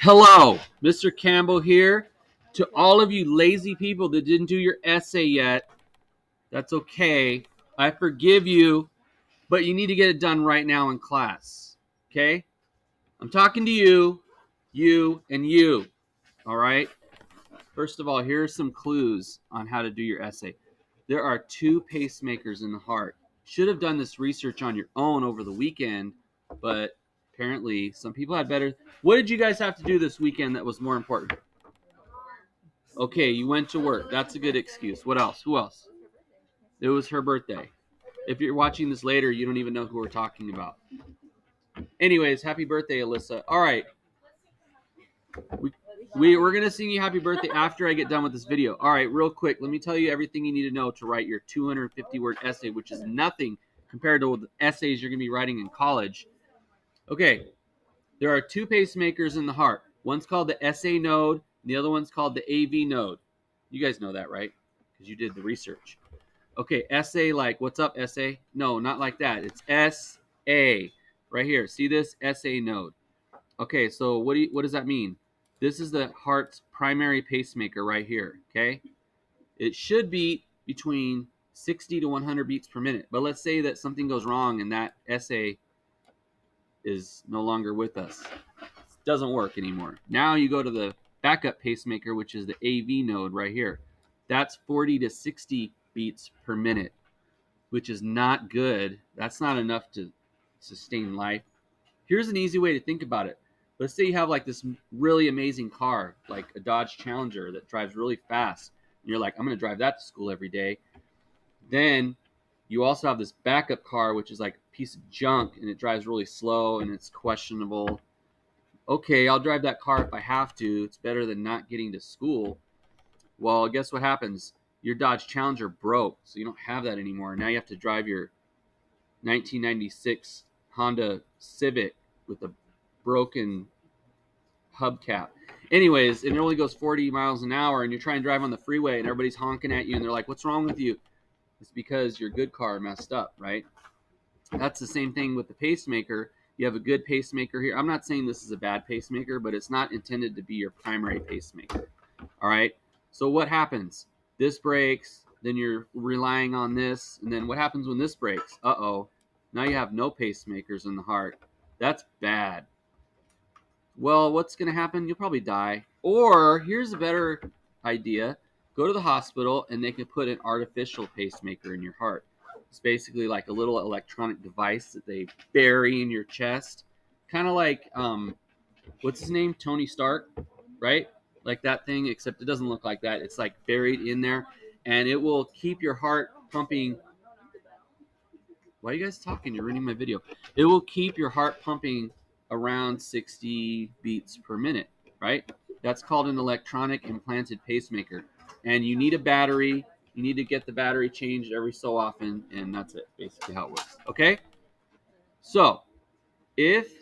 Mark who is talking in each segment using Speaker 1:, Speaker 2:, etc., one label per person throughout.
Speaker 1: Hello, Mr. Campbell here. To all of you lazy people that didn't do your essay yet, that's okay. I forgive you, but you need to get it done right now in class. Okay? I'm talking to you, and you. All right? First of all, here are some clues on how to do your essay. There are two pacemakers in the heart. Should have done this research on your own over the weekend, but apparently some people had better. What did you guys have to do this weekend that was more important? Okay, you went to work. That's a good excuse. What else? Who else? It was her birthday. If you're watching this later, you don't even know who we're talking about. Anyways, happy birthday, Alyssa. All right. We're going to sing you happy birthday after I get done with this video. All right, real quick. Let me tell you everything you need to know to write your 250-word essay, which is nothing compared to the essays you're going to be writing in college. Okay, there are two pacemakers in the heart. One's called the SA node, and the other one's called the AV node. You guys know that, right? Because you did the research. Okay, SA, like, what's up, SA? No, not like that. It's SA right here. See this? SA node. Okay, so what does that mean? This is the heart's primary pacemaker right here, okay? It should beat between 60 to 100 beats per minute. But let's say that something goes wrong and that SA is no longer with us. It doesn't work anymore. Now you go to the backup pacemaker, which is the AV node right here. That's 40 to 60 beats per minute, which is not good. That's not enough to sustain life. Here's an easy way to think about it. Let's say you have like this really amazing car, like a Dodge Challenger that drives really fast. And you're like, I'm going to drive that to school every day. Then you also have this backup car, which is like a piece of junk and it drives really slow and it's questionable. Okay, I'll drive that car if I have to. It's better than not getting to school. Well, guess what happens? Your Dodge Challenger broke, so you don't have that anymore. Now you have to drive your 1996 Honda Civic with a broken hubcap. Anyways, and it only goes 40 miles an hour, and you're trying to drive on the freeway, and everybody's honking at you, and they're like, what's wrong with you? It's because your good car messed up, right? That's the same thing with the pacemaker. You have a good pacemaker here. I'm not saying this is a bad pacemaker, but it's not intended to be your primary pacemaker. All right? So what happens? This breaks, then you're relying on this, and then what happens when this breaks? Uh-oh. Now you have no pacemakers in the heart. That's bad. Well, what's going to happen? You'll probably die. Or here's a better idea. Go to the hospital and they can put an artificial pacemaker in your heart. It's basically like a little electronic device that they bury in your chest. Kind of like, what's his name? Tony Stark, right? Like that thing, except it doesn't look like that. It's like buried in there. And it will keep your heart pumping. Why are you guys talking? You're ruining my video. It will keep your heart pumping around 60 beats per minute, right? That's called an electronic implanted pacemaker. And you need a battery. You need to get the battery changed every so often, and that's it, basically how it works. Okay? So, if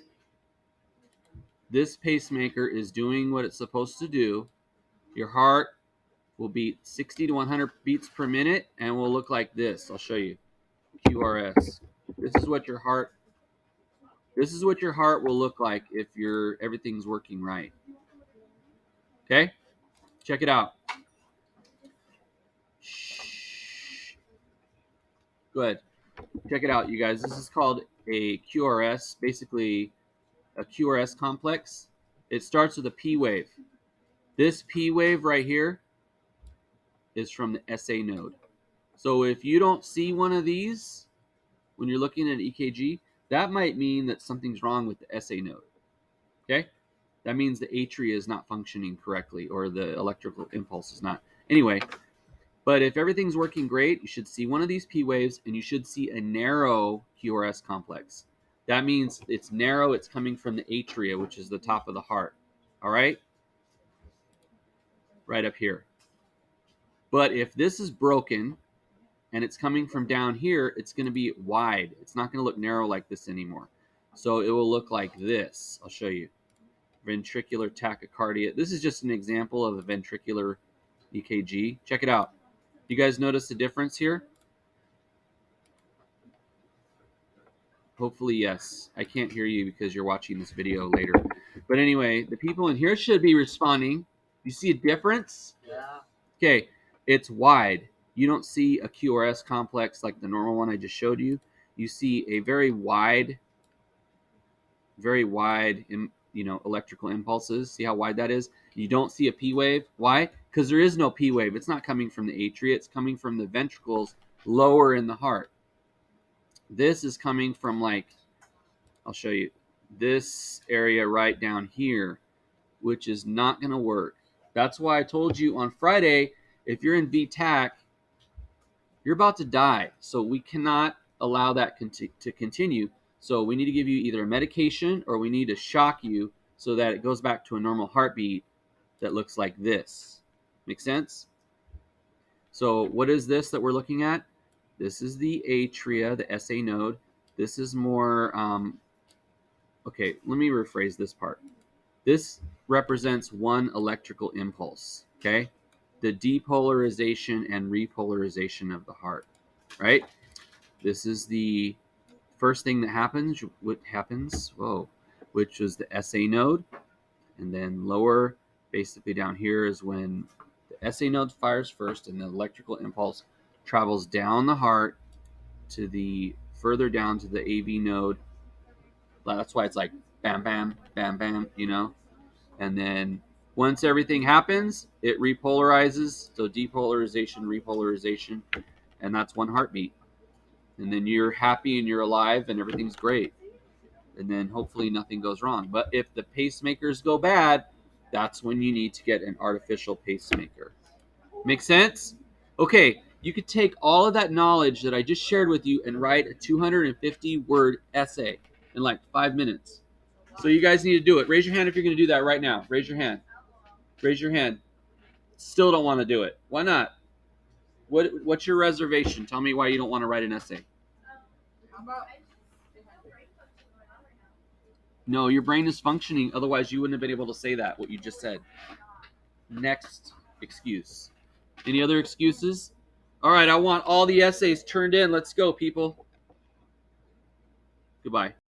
Speaker 1: this pacemaker is doing what it's supposed to do, your heart will beat 60 to 100 beats per minute and will look like this. I'll show you. QRS. This is what your heart will look like if everything's working right. Okay? Check it out. Shh. Go ahead. Check it out, you guys. This is called a QRS, basically a QRS complex. It starts with a P wave. This P wave right here is from the SA node. So if you don't see one of these when you're looking at an EKG, that might mean that something's wrong with the SA node. Okay? That means the atria is not functioning correctly or the electrical impulse is not. Anyway, but if everything's working great, you should see one of these P waves and you should see a narrow QRS complex. That means it's narrow, it's coming from the atria, which is the top of the heart. All right? Right up here. But if this is broken and it's coming from down here, it's going to be wide. It's not going to look narrow like this anymore. So it will look like this. I'll show you. Ventricular tachycardia. This is just an example of a ventricular EKG. Check it out. You guys notice the difference here? Hopefully, yes. I can't hear you because you're watching this video later. But anyway, the people in here should be responding. You see a difference?
Speaker 2: Yeah.
Speaker 1: Okay, it's wide. You don't see a QRS complex like the normal one I just showed you. You see a very wide, electrical impulses. See how wide that is? You don't see a P wave. Why? Because there is no P wave. It's not coming from the atria. It's coming from the ventricles lower in the heart. This is coming from, like, I'll show you, this area right down here, which is not going to work. That's why I told you on Friday, if you're in VTAC, you're about to die. So we cannot allow that to continue. So we need to give you either a medication or we need to shock you so that it goes back to a normal heartbeat that looks like this. Make sense? So what is this that we're looking at? This is the atria, the SA node. This is more, okay, let me rephrase this part. This represents one electrical impulse, okay? The depolarization and repolarization of the heart, right? This is the first thing that happens, which is the SA node. And then lower, basically down here, is when the SA node fires first and the electrical impulse travels down the heart to the further down to the AV node. That's why it's like bam, bam, bam, bam, And then once everything happens, it repolarizes. So depolarization, repolarization, and that's one heartbeat. And then you're happy and you're alive and everything's great. And then hopefully nothing goes wrong. But if the pacemakers go bad, that's when you need to get an artificial pacemaker. Make sense? Okay, you could take all of that knowledge that I just shared with you and write a 250-word essay in like 5 minutes. So you guys need to do it. Raise your hand if you're going to do that right now. Raise your hand. Raise your hand. Still don't want to do it. Why not? What's your reservation? Tell me why you don't want to write an essay. No, your brain is functioning. Otherwise, you wouldn't have been able to say that, what you just said. Next excuse. Any other excuses? All right, I want all the essays turned in. Let's go, people. Goodbye.